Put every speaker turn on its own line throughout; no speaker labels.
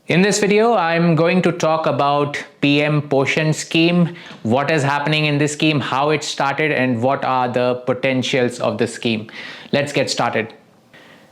In this video, I'm going to talk about PM POSHAN scheme, what is happening in this scheme, how it started, and what are the potentials of the scheme. Let's get started.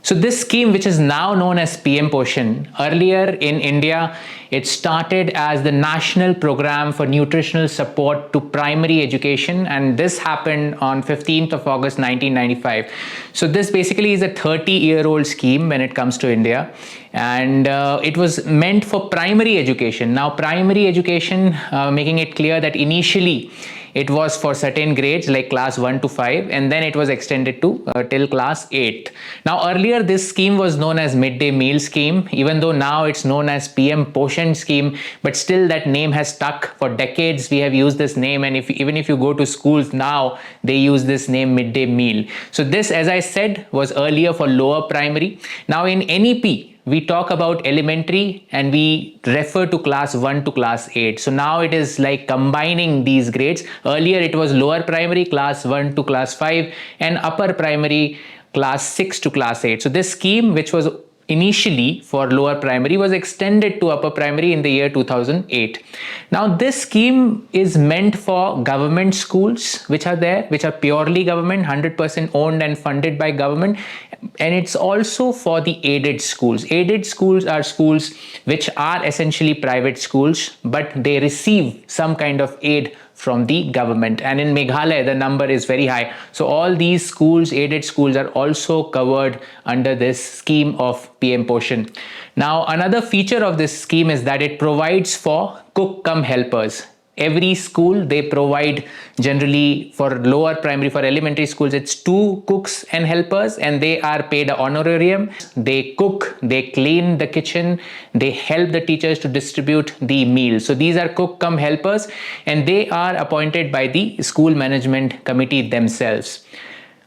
So this scheme, which is now known as PM POSHAN, earlier in India, it started as the National Program for Nutritional Support to Primary Education, and this happened on 15th of August 1995. So this basically is a 30-year-old scheme when it comes to India, and it was meant for primary education. Now, primary education, making it clear that initially it was for certain grades like class 1 to 5, and then it was extended to till class 8. Now earlier this scheme was known as midday meal scheme, even though now it's known as PM POSHAN scheme, but still that name has stuck. For decades we have used this name, and even if you go to schools now, they use this name midday meal. So this, as I said, was earlier for lower primary. Now in NEP, we talk about elementary and we refer to class 1 to class 8. So now it is like combining these grades. Earlier it was lower primary class 1 to class 5 and upper primary class 6 to class 8. So this scheme, which was initially for lower primary, was extended to upper primary in the year 2008. Now this scheme is meant for government schools which are there, which are purely government, 100% owned and funded by government, and it's also for the aided schools. Aided schools are schools which are essentially private schools, but they receive some kind of aid from the government, and in Meghalaya the number is very high. So all these schools, aided schools, are also covered under this scheme of PM POSHAN. Now another feature of this scheme is that it provides for cook cum helpers. Every school, they provide, generally for lower primary, for elementary schools, it's 2 cooks and helpers, and they are paid an honorarium. They cook, they clean the kitchen, they help the teachers to distribute the meals. So these are cook cum helpers, and they are appointed by the school management committee themselves.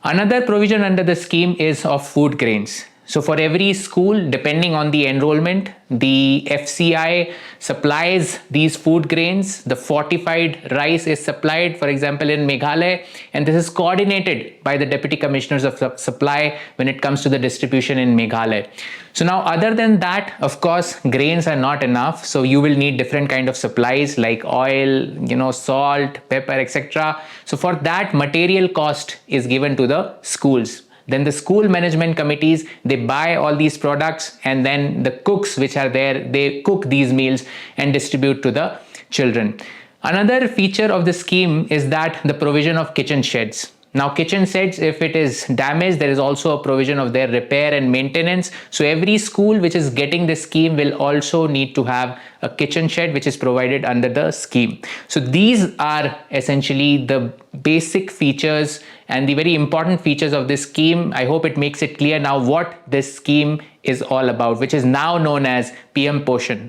Another provision under the scheme is of food grains. So for every school, depending on the enrollment, the FCI supplies these food grains. The fortified rice is supplied, for example, in Meghalaya, and this is coordinated by the Deputy Commissioners of Supply when it comes to the distribution in Meghalaya. So now, other than that, of course, grains are not enough. So you will need different kind of supplies like oil, salt, pepper, etc. So for that, material cost is given to the schools. Then the school management committees, they buy all these products, and then the cooks which are there, they cook these meals and distribute to the children. Another feature of the scheme is that the provision of kitchen sheds. Now kitchen sheds, if it is damaged, there is also a provision of their repair and maintenance. So every school which is getting this scheme will also need to have a kitchen shed which is provided under the scheme. So these are essentially the basic features and the very important features of this scheme. I hope it makes it clear now what this scheme is all about, which is now known as PM POSHAN.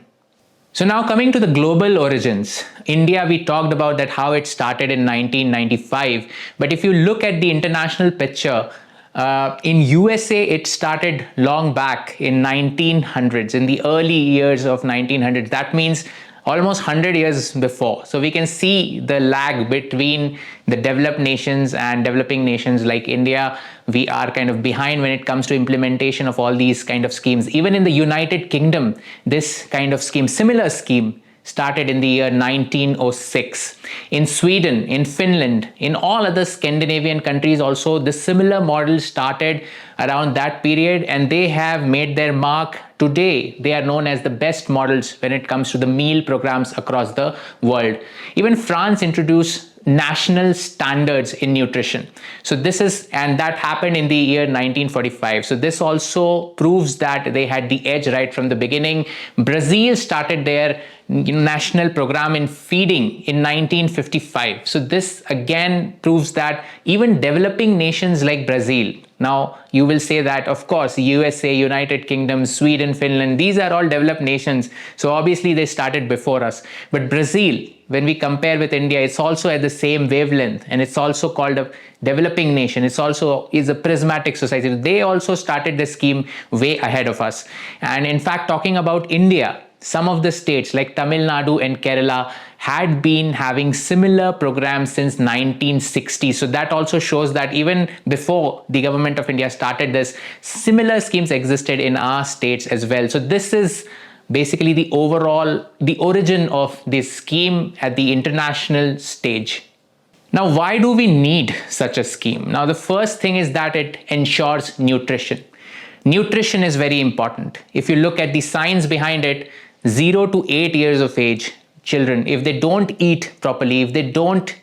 So now coming to the global origins, India, we talked about that how it started in 1995. But if you look at the international picture, in USA, it started long back in 1900s, in the early years of 1900s. That means almost 100 years before. So we can see the lag between the developed nations and developing nations like India. We are kind of behind when it comes to implementation of all these kind of schemes. Even in the United Kingdom, this kind of scheme, similar scheme, started in the year 1906. In Sweden, in Finland, in all other Scandinavian countries also, the similar model started around that period, and they have made their mark. Today, they are known as the best models when it comes to the meal programs across the world. Even France introduced national standards in nutrition. So this is, and that happened in the year 1945. So this also proves that they had the edge right from the beginning. Brazil started their national program in feeding in 1955. So this again proves that even developing nations like Brazil, now you will say that of course USA, United Kingdom, Sweden, Finland, these are all developed nations, so obviously they started before us. But Brazil, when we compare with India, it's also at the same wavelength, and it's also called a developing nation. It's also is a prismatic society. They also started the scheme way ahead of us. And in fact, talking about India, some of the states like Tamil Nadu and Kerala had been having similar programs since 1960. So that also shows that even before the government of India started this, similar schemes existed in our states as well. So this is basically the origin of this scheme at the international stage. Now, why do we need such a scheme? Now, the first thing is that it ensures nutrition. Nutrition is very important. If you look at the science behind it, 0 to 8 years of age children, if they don't eat properly, if they don't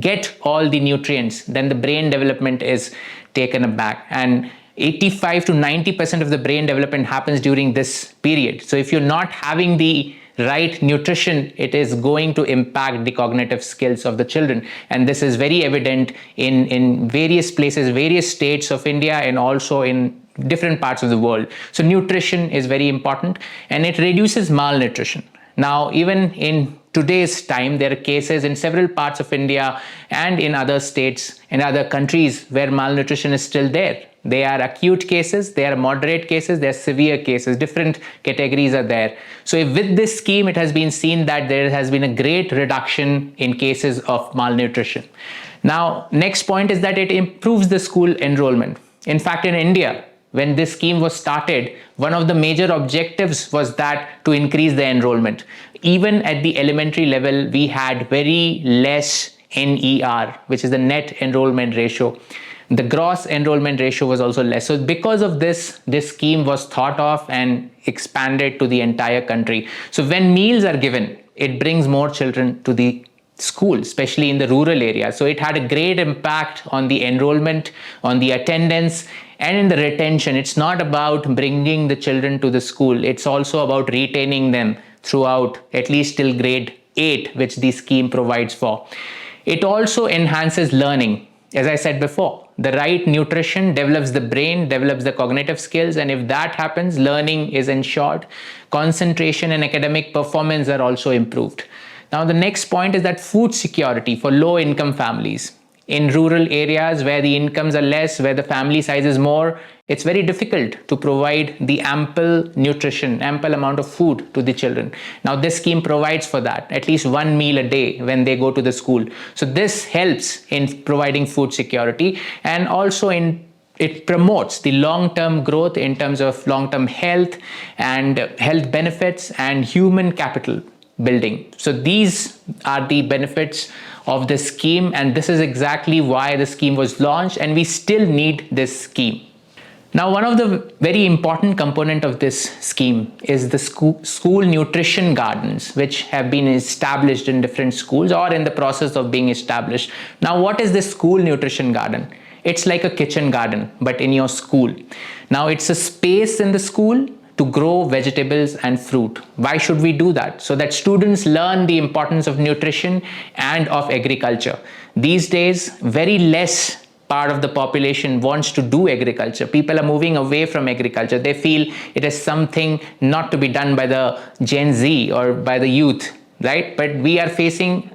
get all the nutrients, then the brain development is taken aback. And 85 to 90% of the brain development happens during this period. So if you're not having the right nutrition, it is going to impact the cognitive skills of the children. And this is very evident in various places, various states of India, and also in different parts of the world. So nutrition is very important, and it reduces malnutrition. Now, even in today's time, there are cases in several parts of India and in other states and other countries where malnutrition is still there. They are acute cases, they are moderate cases, they are severe cases, different categories are there. So with this scheme, it has been seen that there has been a great reduction in cases of malnutrition. Now, next point is that it improves the school enrollment. In fact, in India, when this scheme was started, one of the major objectives was that to increase the enrollment. Even at the elementary level, we had very less NER, which is the net enrollment ratio. The gross enrollment ratio was also less. So because of this scheme was thought of and expanded to the entire country. So when meals are given, it brings more children to the school, especially in the rural area. So it had a great impact on the enrollment, on the attendance, and in the retention. It's not about bringing the children to the school. It's also about retaining them throughout, at least till grade 8, which the scheme provides for. It also enhances learning. As I said before, the right nutrition develops the brain, develops the cognitive skills, and if that happens, learning is ensured. Concentration and academic performance are also improved. Now, the next point is that food security for low-income families. In rural areas where the incomes are less, where the family size is more, it's very difficult to provide the ample nutrition, ample amount of food to the children. Now, this scheme provides for that, at least one meal a day when they go to the school. So this helps in providing food security, and also it promotes the long-term growth in terms of long-term health and health benefits and human capital building. So these are the benefits of this scheme, and this is exactly why the scheme was launched, and we still need this scheme. Now, one of the very important component of this scheme is the school nutrition gardens, which have been established in different schools or in the process of being established. Now, what is this school nutrition garden? It's like a kitchen garden, but in your school. Now, it's a space in the school to grow vegetables and fruit. Why should we do that? So that students learn the importance of nutrition and of agriculture. These days, very less part of the population wants to do agriculture. People are moving away from agriculture. They feel it is something not to be done by the Gen Z or by the youth, right? But we are facing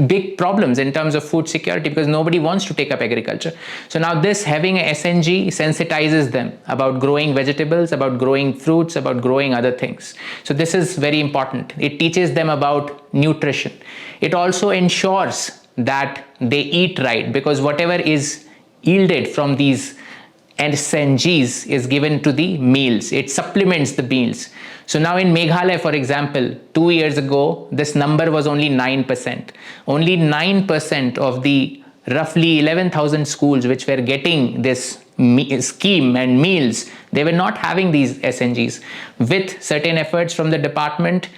big problems in terms of food security because nobody wants to take up agriculture. So now this having a SNG sensitizes them about growing vegetables, about growing fruits, about growing other things. So this is very important. It teaches them about nutrition. It also ensures that they eat right, because whatever is yielded from these SNGs is given to the meals. It supplements the meals. So now in Meghalaya, for example, 2 years ago, this number was only 9%. Only 9% of the roughly 11,000 schools which were getting this scheme and meals, they were not having these SNGs. With certain efforts from the department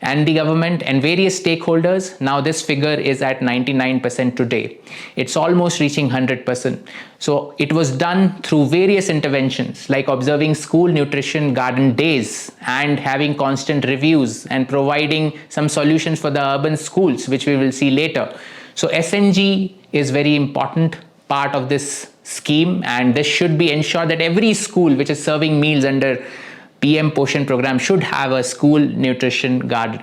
and the government and various stakeholders, now this figure is at 99% today. It's almost reaching 100%. So it was done through various interventions like observing school nutrition garden days and having constant reviews and providing some solutions for the urban schools, which we will see later. So SNG is very important part of this scheme, and this should be ensured that every school which is serving meals under PM POSHAN program should have a school nutrition garden.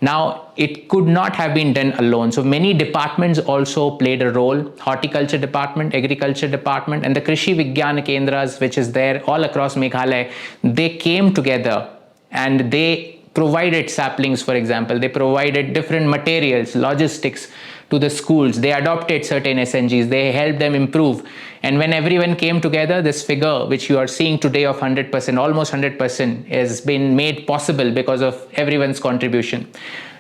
Now, it could not have been done alone. So many departments also played a role. Horticulture department, agriculture department, and the Krishi Vigyan Kendras, which is there all across Meghalaya, they came together and they provided saplings, for example. They provided different materials, logistics to the schools. They adopted certain SNGs, they helped them improve. And when everyone came together, this figure which you are seeing today of 100%, almost 100%, has been made possible because of everyone's contribution.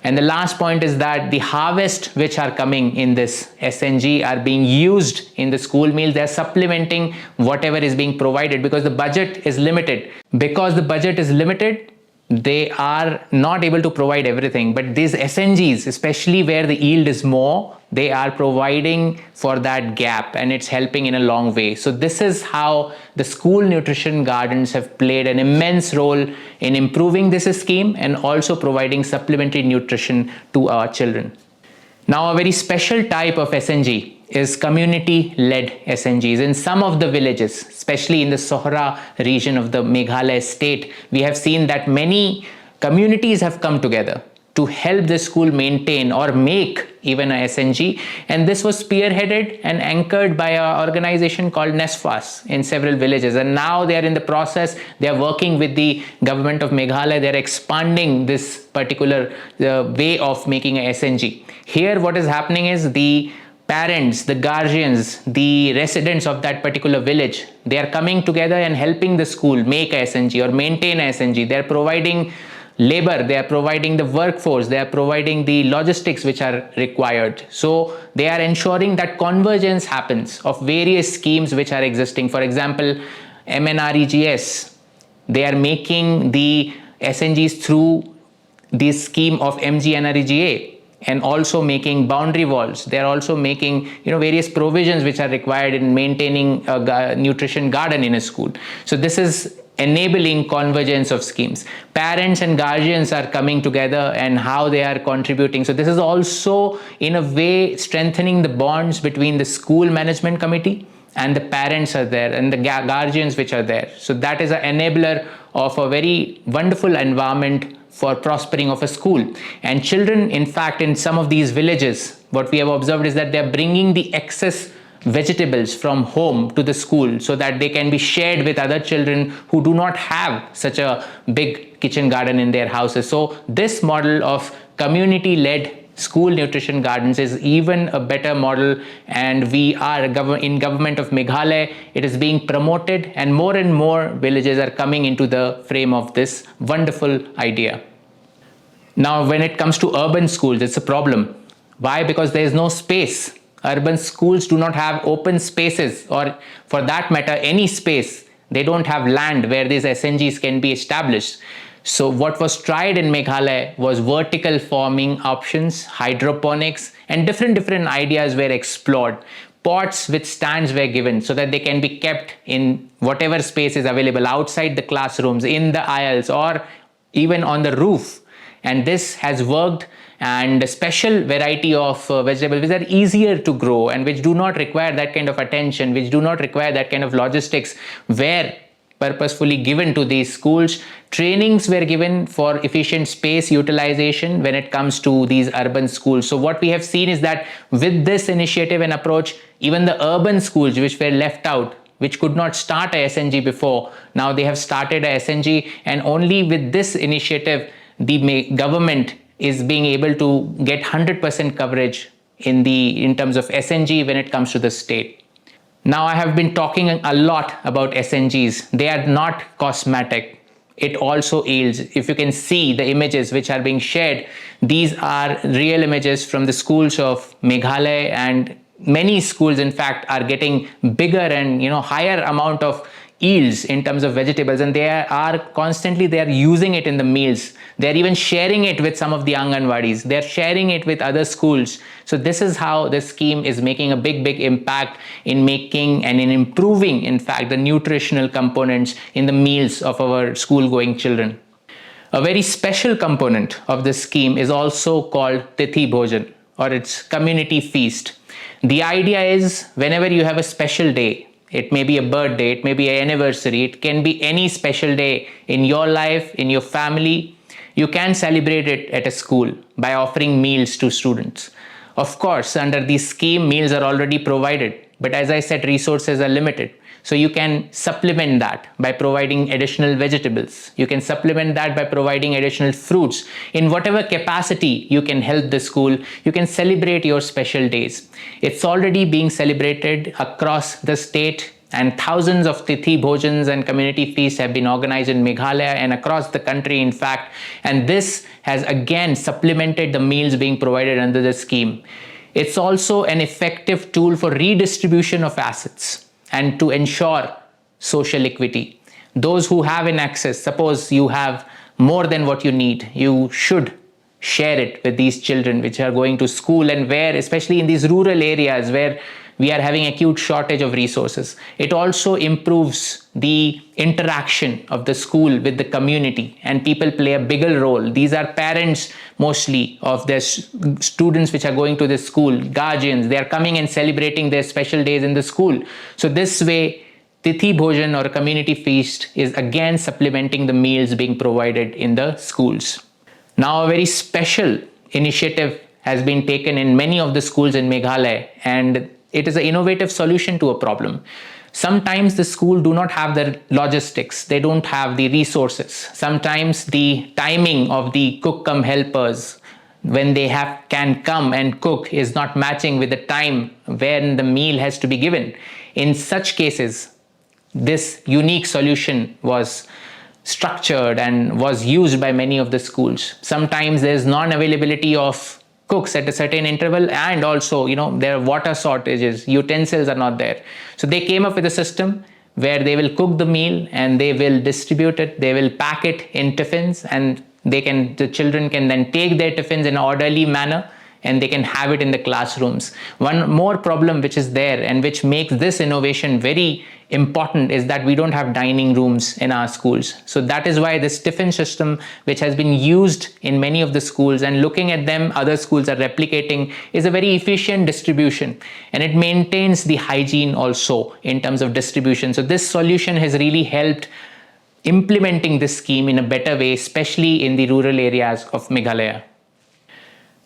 And the last point is that the harvest which are coming in this SNG are being used in the school meals. They're supplementing whatever is being provided because the budget is limited. Because the budget is limited, they are not able to provide everything, but these SNGs, especially where the yield is more, they are providing for that gap, and it's helping in a long way. So this is how the school nutrition gardens have played an immense role in improving this scheme and also providing supplementary nutrition to our children. Now, a very special type of SNG is community-led SNGs. In some of the villages, especially in the Sohra region of the Meghalaya state, we have seen that many communities have come together to help the school maintain or make even a SNG. And this was spearheaded and anchored by an organization called NESFAS in several villages. And now they are in the process, they are working with the government of Meghalaya, they are expanding this particular way of making a SNG. Here what is happening is the parents, the guardians, the residents of that particular village, they are coming together and helping the school make a SNG or maintain a SNG. They are providing labor, they are providing the workforce, they are providing the logistics which are required. So they are ensuring that convergence happens of various schemes which are existing. For example, MNREGS, they are making the SNGs through this scheme of MGNREGA, and also making boundary walls. They are also making various provisions which are required in maintaining a nutrition garden in a school. So this is enabling convergence of schemes. Parents and guardians are coming together and how they are contributing. So this is also in a way strengthening the bonds between the school management committee and the parents are there and the guardians which are there. So that is an enabler of a very wonderful environment for prospering of a school. And children, in fact, in some of these villages, what we have observed is that they are bringing the excess vegetables from home to the school so that they can be shared with other children who do not have such a big kitchen garden in their houses. So this model of community-led school nutrition gardens is even a better model, and we are in government of Meghalaya, it is being promoted and more villages are coming into the frame of this wonderful idea. Now when it comes to urban schools, it's a problem. Why? Because there is no space. Urban schools do not have open spaces, or for that matter any space. They don't have land where these SNGs can be established. So what was tried in Meghalaya was vertical farming options, hydroponics, and different ideas were explored. Pots with stands were given so that they can be kept in whatever space is available outside the classrooms, in the aisles, or even on the roof. And this has worked, and a special variety of vegetables which are easier to grow and which do not require that kind of attention, which do not require that kind of logistics, were purposefully given to these schools. Trainings were given for efficient space utilization when it comes to these urban schools. So what we have seen is that with this initiative and approach, even the urban schools which were left out, which could not start a SNG before, now they have started a SNG, and only with this initiative the government is being able to get 100% coverage in terms of SNG when it comes to the state. Now I have been talking a lot about SNGs. They are not cosmetic. It also yields. If you can see the images which are being shared, these are real images from the schools of Meghalaya, and many schools in fact are getting bigger and higher amount of yields in terms of vegetables, and they are using it in the meals. They're even sharing it with some of the Anganwadis. They're sharing it with other schools. So this is how this scheme is making a big impact in making and in improving, in fact, the nutritional components in the meals of our school-going children. A very special component of this scheme is also called Tithi Bhojan, or its community feast. The idea is whenever you have a special day, it may be a birthday, it may be an anniversary, it can be any special day in your life, in your family, you can celebrate it at a school by offering meals to students. Of course, under this scheme, meals are already provided, but as I said, resources are limited. So you can supplement that by providing additional vegetables. You can supplement that by providing additional fruits. In whatever capacity you can help the school, you can celebrate your special days. It's already being celebrated across the state, and thousands of Tithi Bhojans and community feasts have been organized in Meghalaya and across the country, in fact. And this has again supplemented the meals being provided under the scheme. It's also an effective tool for redistribution of assets and to ensure social equity. Those who have an access, suppose you have more than what you need, you should share it with these children which are going to school, and where, especially in these rural areas where we are having acute shortage of resources. It also improves the interaction of the school with the community, and people play a bigger role. These are parents mostly of their students which are going to this school, guardians. They are coming and celebrating their special days in the school. So this way, Tithi Bhojan or community feast is again supplementing the meals being provided in the schools. Now, a very special initiative has been taken in many of the schools in Meghalaya, and it is an innovative solution to a problem. Sometimes the school do not have the logistics, they don't have the resources. Sometimes the timing of the cook-cum helpers when they can come and cook is not matching with the time when the meal has to be given. In such cases, this unique solution was structured and was used by many of the schools. Sometimes there's non-availability of cooks at a certain interval, and also there are water shortages, utensils are not there. So they came up with a system where they will cook the meal and they will distribute it, they will pack it in tiffins, and the children can then take their tiffins in an orderly manner and they can have it in the classrooms. One more problem which is there and which makes this innovation very important is that we don't have dining rooms in our schools. So that is why this Tiffin system, which has been used in many of the schools, and looking at them, other schools are replicating, is a very efficient distribution, and it maintains the hygiene also in terms of distribution. So this solution has really helped implementing this scheme in a better way, especially in the rural areas of Meghalaya.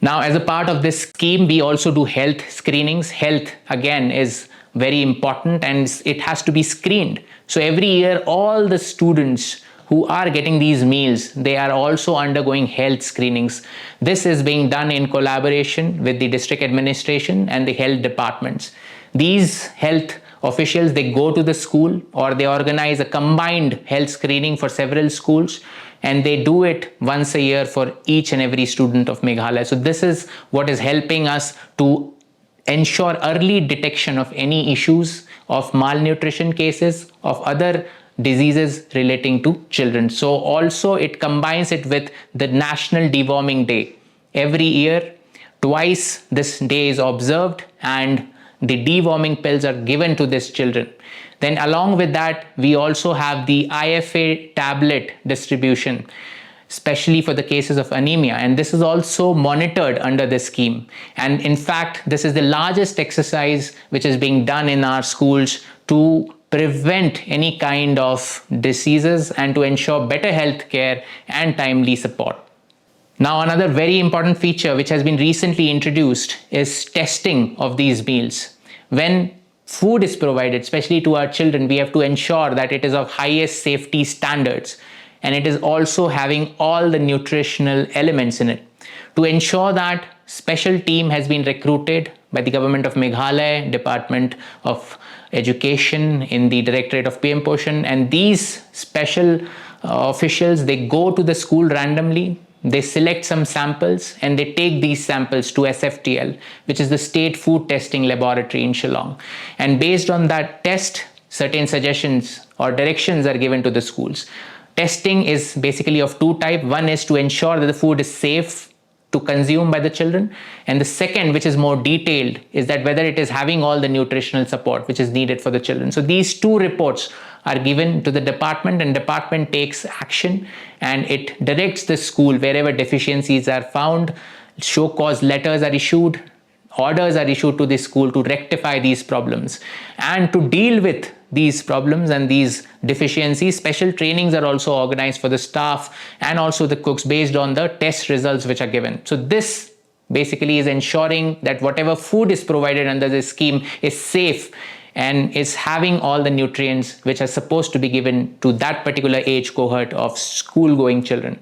Now, as a part of this scheme, we also do health screenings. Health, again, is very important and it has to be screened. So every year, all the students who are getting these meals, they are also undergoing health screenings. This is being done in collaboration with the district administration and the health departments. These health officials, they go to the school or they organize a combined health screening for several schools, and they do it once a year for each and every student of Meghalaya. So this is what is helping us to ensure early detection of any issues of malnutrition cases, of other diseases relating to children. So also it combines it with the National Deworming Day. Every year, twice this day is observed and the deworming pills are given to these children. Then along with that, we also have the IFA tablet distribution, especially for the cases of anemia. And this is also monitored under this scheme. And in fact, this is the largest exercise which is being done in our schools to prevent any kind of diseases and to ensure better health care and timely support. Now, another very important feature which has been recently introduced is testing of these meals. When food is provided, especially to our children, we have to ensure that it is of highest safety standards and it is also having all the nutritional elements in it. To ensure that, special team has been recruited by the government of Meghalaya, Department of Education in the Directorate of PM POSHAN, and these special officials, they go to the school randomly. They select some samples and they take these samples to SFTL, which is the State Food Testing Laboratory in Shillong. And based on that test, certain suggestions or directions are given to the schools. Testing is basically of two types. One is to ensure that the food is safe to consume by the children. And the second, which is more detailed, is that whether it is having all the nutritional support which is needed for the children. So these two reports are given to the department, and department takes action and it directs the school wherever deficiencies are found. Show cause letters are issued, orders are issued to the school to rectify these problems. And to deal with these problems and these deficiencies, special trainings are also organized for the staff and also the cooks based on the test results which are given. So this basically is ensuring that whatever food is provided under this scheme is safe and is having all the nutrients which are supposed to be given to that particular age cohort of school going children.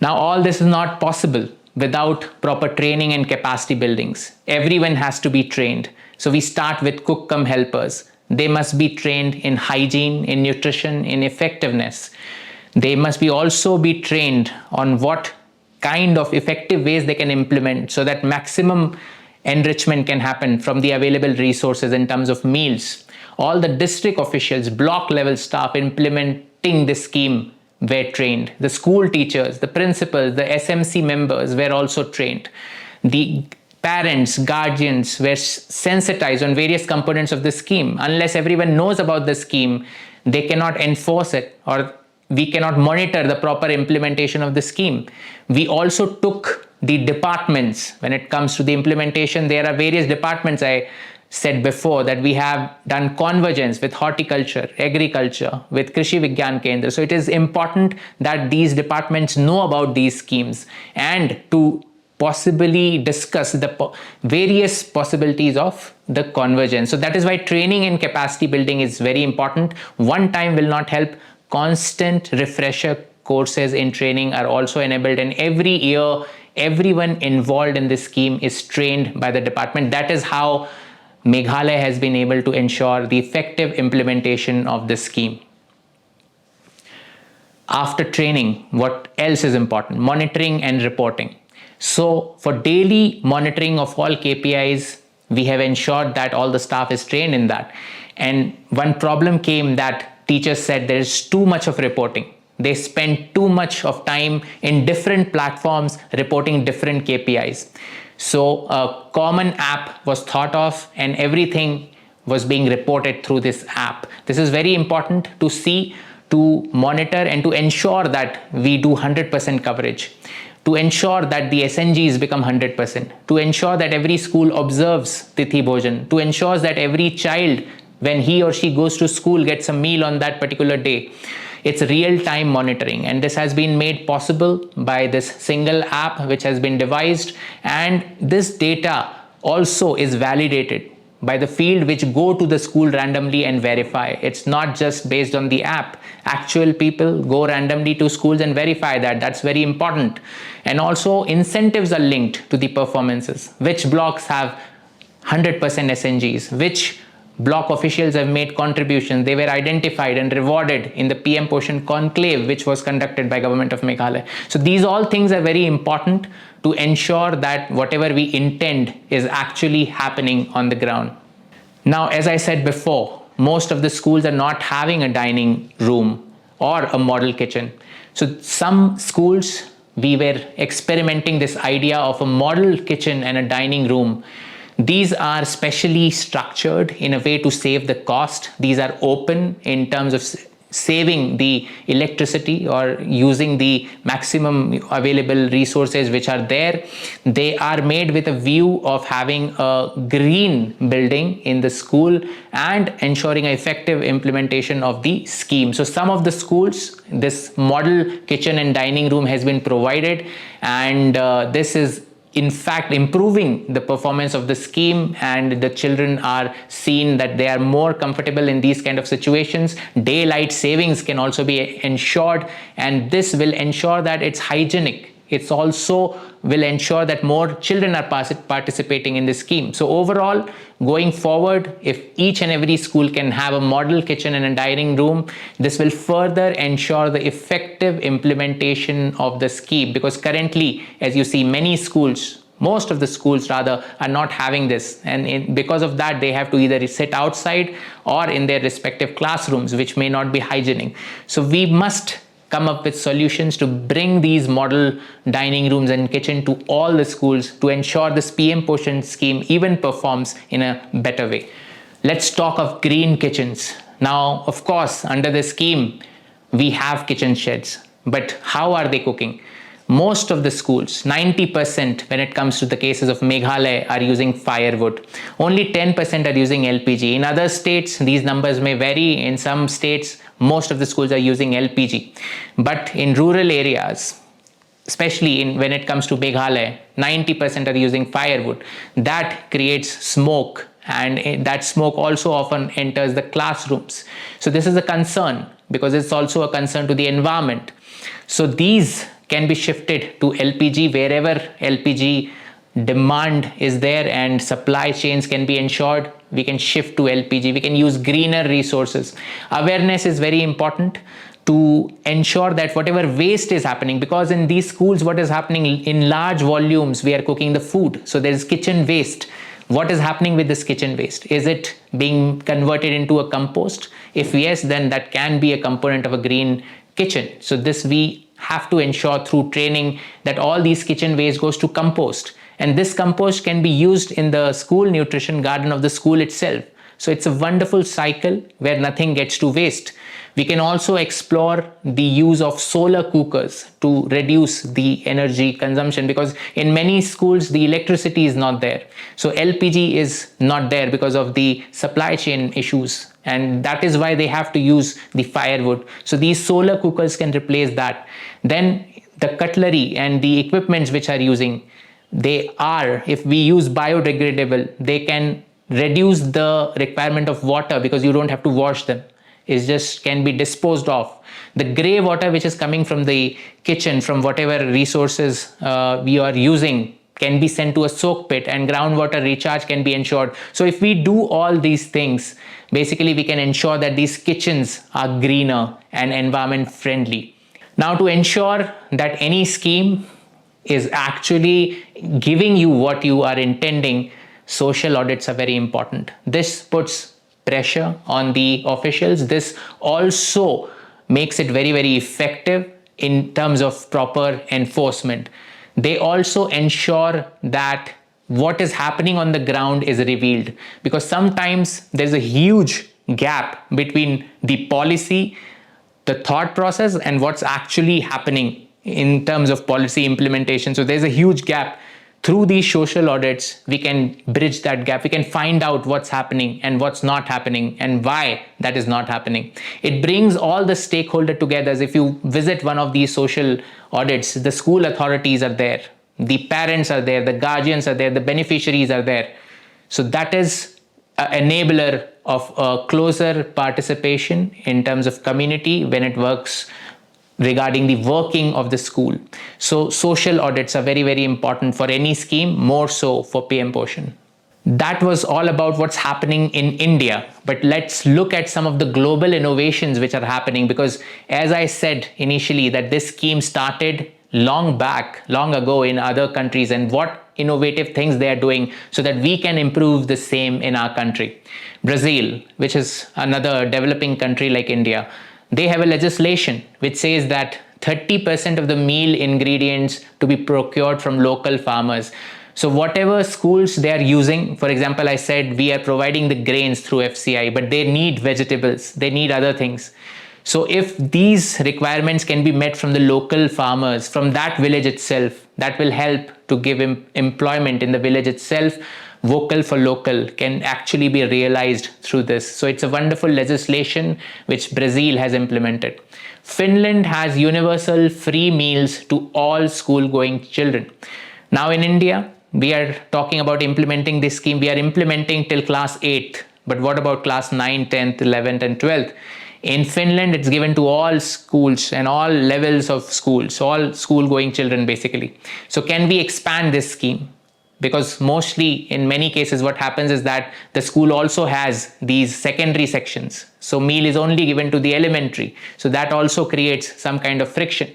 Now, all this is not possible without proper training and capacity buildings. Everyone has to be trained. So we start with cook cum helpers. They must be trained in hygiene, in nutrition, in effectiveness. They must be also be trained on what kind of effective ways they can implement so that maximum enrichment can happen from the available resources in terms of meals. All the district officials, block level staff implementing this scheme were trained. The school teachers, the principals, the SMC members were also trained. The parents, guardians were sensitized on various components of the scheme. Unless everyone knows about the scheme, they cannot enforce it, or we cannot monitor the proper implementation of the scheme. We also took the departments. When it comes to the implementation, there are various departments. I said before that we have done convergence with horticulture, agriculture, with Krishi Vigyan Kendra. So it is important that these departments know about these schemes and to possibly discuss the various possibilities of the convergence. So that is why training and capacity building is very important. One time will not help. Constant refresher courses in training are also enabled, and every year everyone involved in this scheme is trained by the department. That is how Meghalaya has been able to ensure the effective implementation of this scheme. After training, what else is important? Monitoring and reporting. So for daily monitoring of all KPIs, we have ensured that all the staff is trained in that. And one problem came that teachers said there is too much of reporting. They spend too much of time in different platforms reporting different KPIs. So a common app was thought of and everything was being reported through this app. This is very important to see, to monitor, and to ensure that we do 100% coverage, to ensure that the SNGs become 100%, to ensure that every school observes Tithi Bhojan, to ensure that every child, when he or she goes to school, gets a meal on that particular day. It's real-time monitoring, and this has been made possible by this single app which has been devised, and this data also is validated by the field which go to the school randomly and verify. It's not just based on the app. Actual people go randomly to schools and verify that. That's very important. And also incentives are linked to the performances. Which blocks have 100% SNGs? Which block officials have made contributions? They were identified and rewarded in the PM POSHAN conclave which was conducted by Government of Meghalaya. So these all things are very important to ensure that whatever we intend is actually happening on the ground. Now, as I said before, most of the schools are not having a dining room or a model kitchen. So some schools, we were experimenting this idea of a model kitchen and a dining room. These are specially structured in a way to save the cost. These are open in terms of saving the electricity or using the maximum available resources which are there. They are made with a view of having a green building in the school and ensuring an effective implementation of the scheme. So some of the schools, this model kitchen and dining room has been provided, and this is in fact improving the performance of the scheme, and the children are seen that they are more comfortable in these kind of situations. Daylight savings can also be ensured, and this will ensure that it's hygienic. It's also will ensure that more children are participating in this scheme. So overall, going forward, if each and every school can have a model kitchen and a dining room, this will further ensure the effective implementation of the scheme, because currently, as you see, many schools, most of the schools rather, are not having this, and because of that they have to either sit outside or in their respective classrooms, which may not be hygienic. So we must come up with solutions to bring these model dining rooms and kitchen to all the schools to ensure this PM POSHAN scheme even performs in a better way. Let's talk of green kitchens. Now, of course, under the scheme, we have kitchen sheds, but how are they cooking? Most of the schools, 90% when it comes to the cases of Meghalaya, are using firewood. Only 10% are using LPG. In other states, these numbers may vary. In some states, most of the schools are using LPG. But in rural areas, especially when it comes to Meghalaya, 90% are using firewood. That creates smoke and that smoke also often enters the classrooms. So this is a concern because it's also a concern to the environment. So these can be shifted to LPG wherever LPG demand is there and supply chains can be ensured. We can shift to LPG. We can use greener resources. Awareness is very important to ensure that whatever waste is happening, because in these schools what is happening in large volumes, we are cooking the food, so there is kitchen waste. What is happening with this kitchen waste? Is it being converted into a compost? If yes, then that can be a component of a green kitchen. So this we have to ensure through training that all these kitchen waste goes to compost, and this compost can be used in the school nutrition garden of the school itself. So it's a wonderful cycle where nothing gets to waste. We can also explore the use of solar cookers to reduce the energy consumption, because in many schools the electricity is not there. So LPG is not there because of the supply chain issues, and that is why they have to use the firewood. So these solar cookers can replace that. Then the cutlery and the equipments which are using, if we use biodegradable, they can reduce the requirement of water because you don't have to wash them. It just can be disposed of. The gray water which is coming from the kitchen, from whatever resources we are using, can be sent to a soak pit, and groundwater recharge can be ensured. So if we do all these things, basically we can ensure that these kitchens are greener and environment friendly. Now, to ensure that any scheme is actually giving you what you are intending, social audits are very important. This puts pressure on the officials. This also makes it very, very effective in terms of proper enforcement. They also ensure that what is happening on the ground is revealed, because sometimes there's a huge gap between the policy, the thought process, and what's actually happening in terms of policy implementation. So there's a huge gap. Through these social audits, we can bridge that gap. We can find out what's happening and what's not happening and why that is not happening. It brings all the stakeholders together. If you visit one of these social audits, the school authorities are there, the parents are there, the guardians are there, the beneficiaries are there. So that is an enabler of a closer participation in terms of community when it works regarding the working of the school. So social audits are very, very important for any scheme, more so for PM POSHAN. That was all about what's happening in India. But let's look at some of the global innovations which are happening, because as I said initially that this scheme started long ago in other countries, and what innovative things they are doing so that we can improve the same in our country. Brazil, which is another developing country like India, they have a legislation which says that 30% of the meal ingredients to be procured from local farmers. So whatever schools they are using, for example, I said we are providing the grains through FCI, but they need vegetables, they need other things. So if these requirements can be met from the local farmers, from that village itself, that will help to give employment in the village itself. Vocal for local can actually be realized through this. So it's a wonderful legislation which Brazil has implemented. Finland has universal free meals to all school-going children. Now in India, we are talking about implementing this scheme. We are implementing till class 8th. But what about class 9th, 10th, 11th and 12th? In Finland, it's given to all schools and all levels of schools, all school-going children basically. So can we expand this scheme? Because mostly in many cases what happens is that the school also has these secondary sections. So meal is only given to the elementary. So that also creates some kind of friction.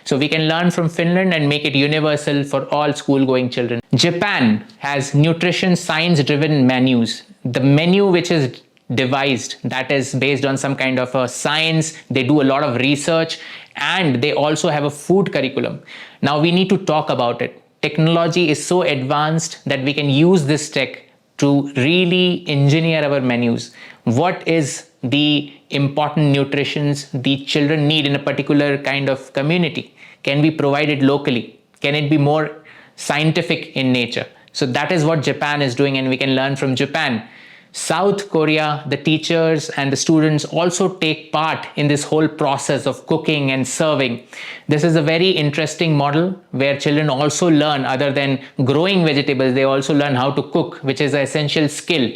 So we can learn from Finland and make it universal for all school-going children. Japan has nutrition science-driven menus. The menu which is devised, that is based on some kind of a science. They do a lot of research, and they also have a food curriculum. Now we need to talk about it. Technology is so advanced that we can use this tech to really engineer our menus. What is the important nutritions the children need in a particular kind of community? Can we provide it locally? Can it be more scientific in nature? So that is what Japan is doing, and we can learn from Japan. South Korea, the teachers and the students also take part in this whole process of cooking and serving. This is a very interesting model where children also learn, other than growing vegetables, they also learn how to cook, which is an essential skill.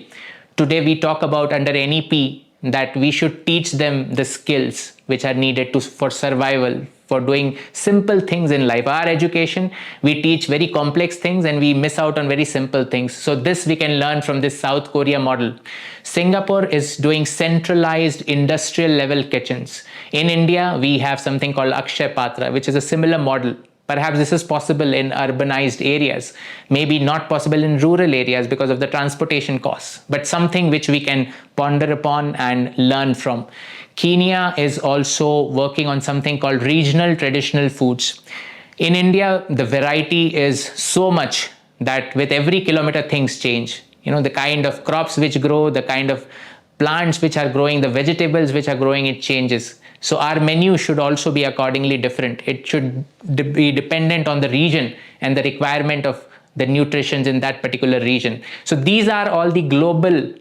Today we talk about under NEP that we should teach them the skills which are needed for survival, for doing simple things in life. Our education, we teach very complex things and we miss out on very simple things. So this we can learn from this South Korea model. Singapore is doing centralized industrial level kitchens. In India, we have something called Akshay Patra, which is a similar model. Perhaps this is possible in urbanized areas, maybe not possible in rural areas because of the transportation costs, but something which we can ponder upon and learn from. Kenya is also working on something called regional traditional foods. In India, the variety is so much that with every kilometer things change. You know, the kind of crops which grow, the kind of plants which are growing, the vegetables which are growing, it changes. So our menu should also be accordingly different. It should be dependent on the region and the requirement of the nutrition in that particular region. So these are all the global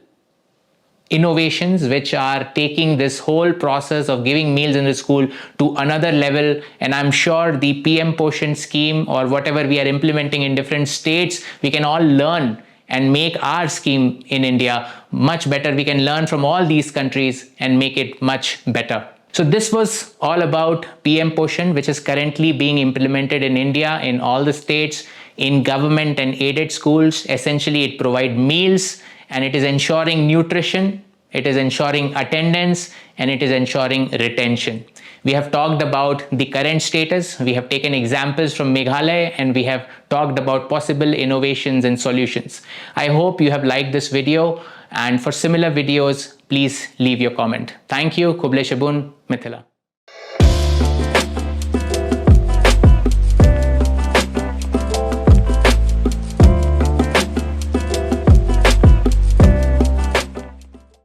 innovations which are taking this whole process of giving meals in the school to another level. And I'm sure the PM POSHAN scheme or whatever we are implementing in different states, we can all learn and make our scheme in India much better. We can learn from all these countries and make it much better. So this was all about PM POSHAN, which is currently being implemented in India in all the states, in government and aided schools. Essentially, it provides meals and it is ensuring nutrition, it is ensuring attendance, and it is ensuring retention. We have talked about the current status, we have taken examples from Meghalaya, and we have talked about possible innovations and solutions. I hope you have liked this video, and for similar videos, please leave your comment. Thank you. Kuble Shabun, Mithila.